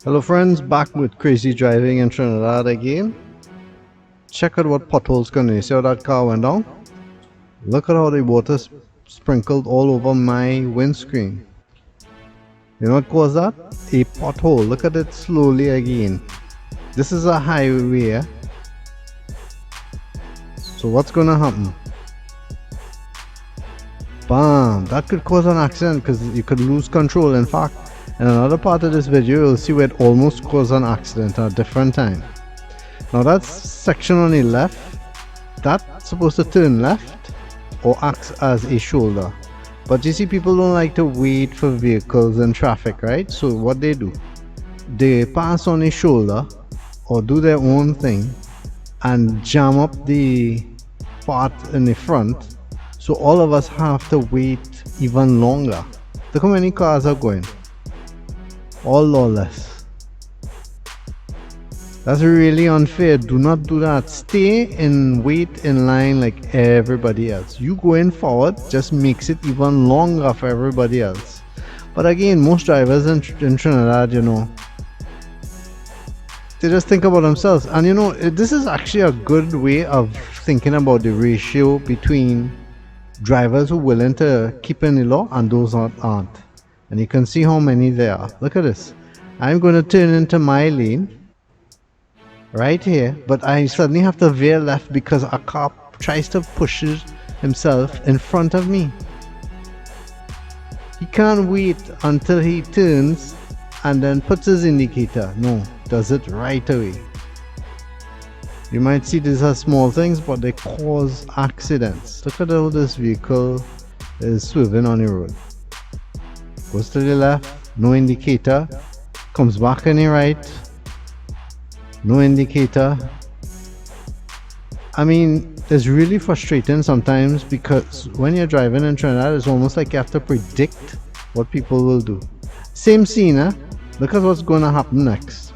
Hello friends, back with crazy driving in Trinidad again. Check out what potholes can you see how that car went down? Look at how the water sprinkled all over my windscreen. You know what caused that? A pothole. Look at it slowly again. This is a highway. So what's gonna happen? Bam! That could cause an accident because you could lose control. In fact, in another part of this video, you'll see where it almost caused an accident at a different time. Now that section on the left, that's supposed to turn left or acts as a shoulder. But you see, people don't like to wait for vehicles in traffic, right? So what they do, they pass on a shoulder or do their own thing and jam up the part in the front. So all of us have to wait even longer. Look how many cars are going. All lawless. That's really unfair. Do not do that. Stay and wait in line like everybody else. You going forward just makes it even longer for everybody else. But again, most drivers in Trinidad, you know, they just think about themselves. And you know, this is actually a good way of thinking about the ratio between drivers who are willing to keep in the law and those who aren't. And you can see how many there are. Look at this. I'm going to turn into my lane right here, but I suddenly have to veer left because a car tries to push himself in front of me. He can't wait until he turns and then puts his indicator. No, does it right away. You might see these are small things, but they cause accidents. Look at how this vehicle is swerving on the road. Goes to the left, no indicator. Comes back on the right, no indicator. I mean, it's really frustrating sometimes because when you're driving in Trinidad, it's almost like you have to predict what people will do. Same scene, eh? Look at what's going to happen next.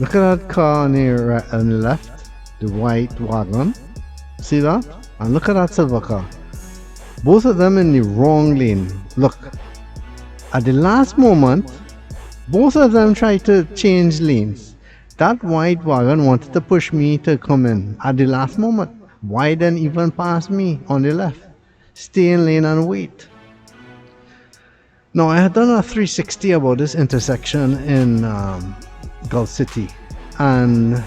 Look at that car on the left, the white wagon. See that? And look at that silver car. Both of them in the wrong lane. Look, at the last moment, both of them tried to change lanes. That white wagon wanted to push me to come in. At the last moment, why didn't even pass me on the left? Stay in lane and wait. Now, I had done a 360 about this intersection in Gulf City, and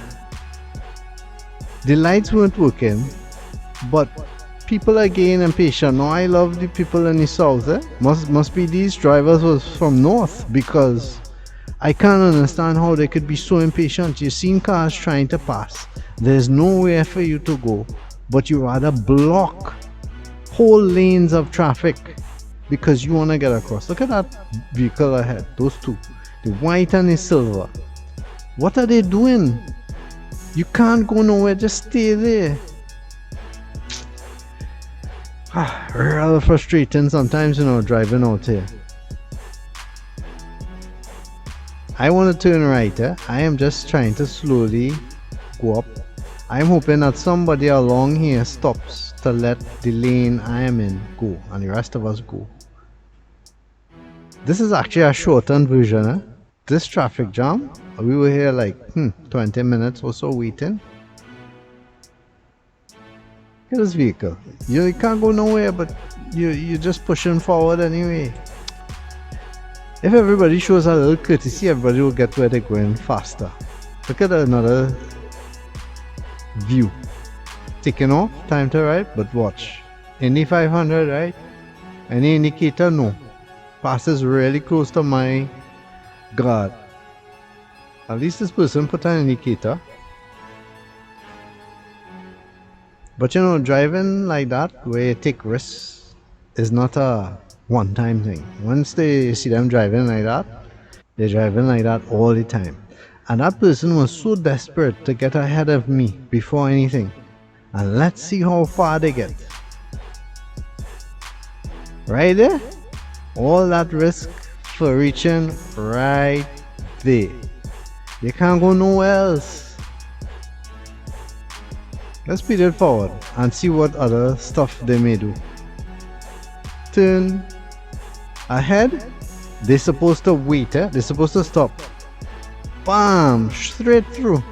the lights weren't working, but people are getting impatient. Now I love the people in the south. Must be these drivers was from north, because I can't understand how they could be so impatient. You've seen cars trying to pass. There's nowhere for you to go, but you rather block whole lanes of traffic because you want to get across. Look at that vehicle ahead. Those two, the white and the silver. What are they doing? You can't go nowhere. Just stay there. Real frustrating sometimes, you know, driving out here. I want to turn right. I am just trying to slowly go up. I'm hoping that somebody along here stops to let the lane I am in go and the rest of us go. This is actually a shortened version. This traffic jam, we were here like 20 minutes or so waiting. Look at this vehicle. You can't go nowhere, but you're just pushing forward anyway. If everybody shows a little courtesy, everybody will get where they're going faster. Look at another view. Taking off, time to right, but watch. Indy 500, right? Any indicator? No. Passes really close to my guard. At least this person put an indicator. But you know, driving like that, where you take risks, is not a one-time thing. Once they see them driving like that, they're driving like that all the time. And that person was so desperate to get ahead of me before anything. And let's see how far they get. Right there? All that risk for reaching right there. You can't go nowhere else. Let's speed it forward and see what other stuff they may do. Turn ahead They're supposed to wait, they're supposed to stop. Bam! Straight through.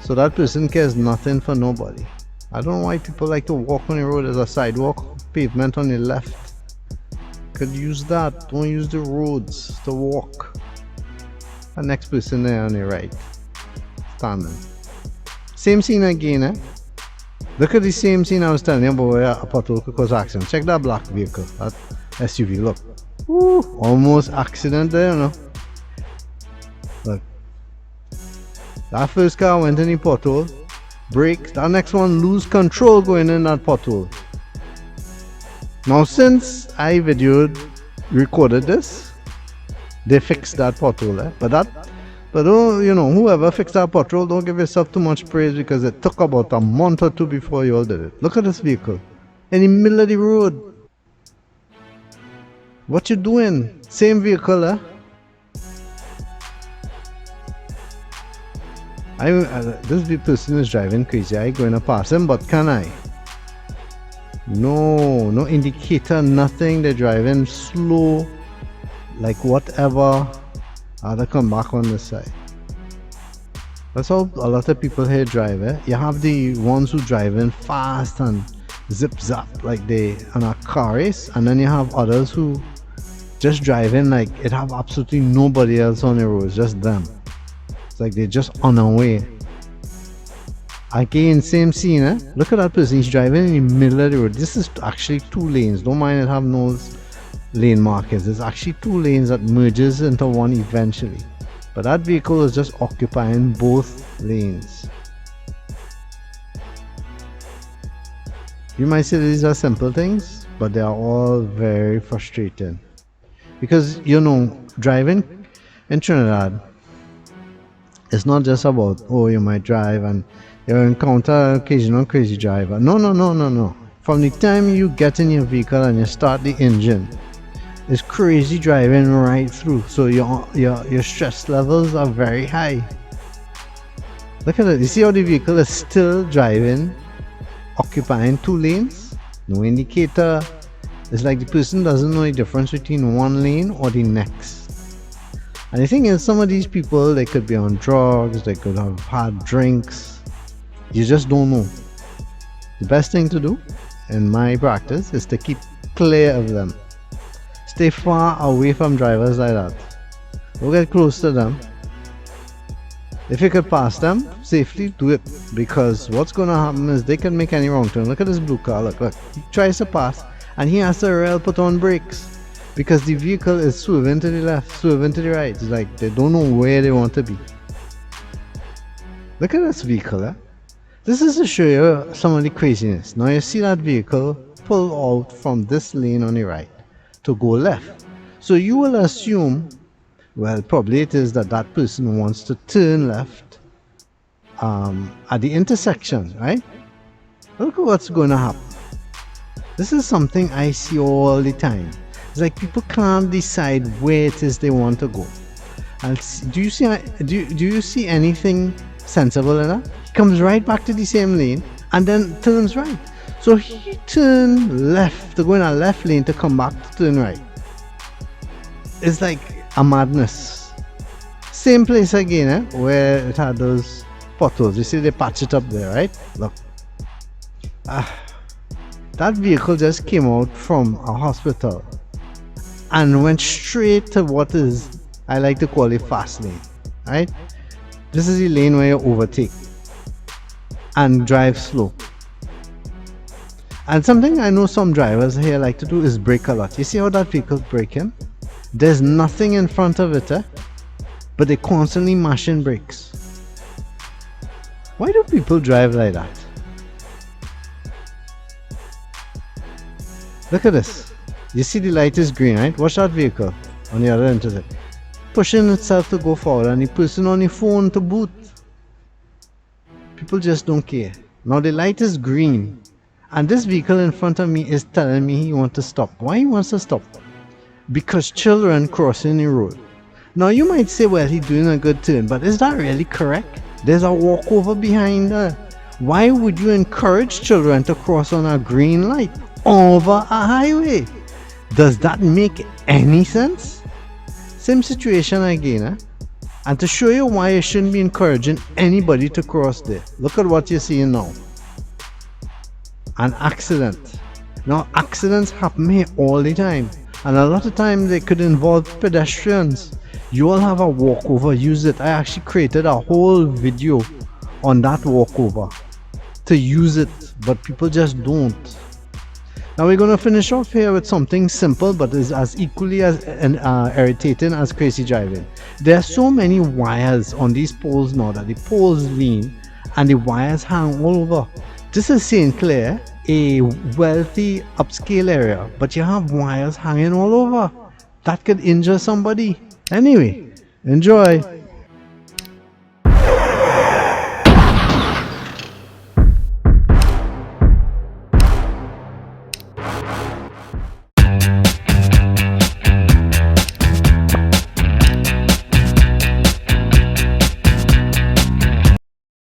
So that person cares nothing for nobody. I don't know why people like to walk on the road. There's a sidewalk, pavement on the left. Could use that. Don't use the roads to walk. The next person there on the right. Standing. Same scene again, Look at the same scene I was telling you about where a pothole could cause accident. Check that black vehicle, that SUV, look. Woo, almost accident there, Look. That first car went in the pothole, brakes. That next one lose control going in that pothole. Now since I recorded this, they fixed that pothole, But don't, whoever fixed that pothole, don't give yourself too much praise because it took about a month or two before you all did it. Look at this vehicle. In the middle of the road. What you doing? Same vehicle, This person is driving crazy. I going to pass him, but can I? No indicator, nothing. They're driving slow, like whatever. I had to come back on this side. That's how a lot of people here drive, You have the ones who driving fast and zip zap like they on a car race, and then you have others who just driving like it have absolutely nobody else on the road, it's just them. It's like they're just on their way. Again, same scene, Look at that person, he's driving in the middle of the road. This is actually 2 lanes. Don't mind it have no lane markers. There's actually 2 lanes that merges into one eventually, but that vehicle is just occupying both lanes. You might say these are simple things, but they are all very frustrating because driving in Trinidad, it's not just about you might drive and you encounter an occasional crazy driver. No. From the time you get in your vehicle and you start the engine, it's crazy driving right through, so your stress levels are very high. Look at it. You see how the vehicle is still driving, occupying 2 lanes? No indicator. It's like the person doesn't know the difference between one lane or the next. And the thing is, some of these people, they could be on drugs, they could have had drinks. You just don't know. The best thing to do, in my practice, is to keep clear of them. Stay far away from drivers like that. Don't get close to them. If you could pass them safely, do it, because what's going to happen is they can make any wrong turn. Look at this blue car. Look, he tries to pass and he has to put on brakes because the vehicle is swerving to the left, swerving to the right. It's like they don't know where they want to be. Look at this vehicle. This is to show you some of the craziness. Now you see that vehicle pull out from this lane on the right to go left. So you will assume, well, probably it is that person wants to turn left at the intersection, right? Look at what's going to happen. This is something I see all the time. It's like people can't decide where it is they want to go. And do you see anything sensible in that? He comes right back to the same lane and then turns right. So he turned left to go in a left lane to come back to turn right. It's like a madness. Same place again, where it had those potholes. You see they patch it up there, right? Look. That vehicle just came out from a hospital and went straight to what is, I like to call it, fast lane, right? This is the lane where you overtake and drive slow. And something I know some drivers here like to do is brake a lot. You see how that vehicle's braking? There's nothing in front of it, but they're constantly mashing brakes. Why do people drive like that? Look at this. You see the light is green, right? Watch that vehicle on the other end of it. Pushing itself to go forward and the person on the phone to boot. People just don't care. Now the light is green and this vehicle in front of me is telling me he wants to stop. Why he wants to stop? Because children crossing the road. Now you might say, well, he's doing a good turn, but is that really correct? There's a walkover behind her. Why would you encourage children to cross on a green light over a highway? Does that make any sense? Same situation again, eh? And to show you why I shouldn't be encouraging anybody to cross there, look at what you're seeing now. An accident. Now, accidents happen here all the time, and a lot of times they could involve pedestrians. You all have a walkover, use it. I actually created a whole video on that walkover to use it, but people just don't. Now we're going to finish off here with something simple but is as equally as irritating as crazy driving. There are so many wires on these poles now that the poles lean and the wires hang all over. This is St. Clair, a wealthy upscale area, but you have wires hanging all over. That could injure somebody. Anyway, enjoy.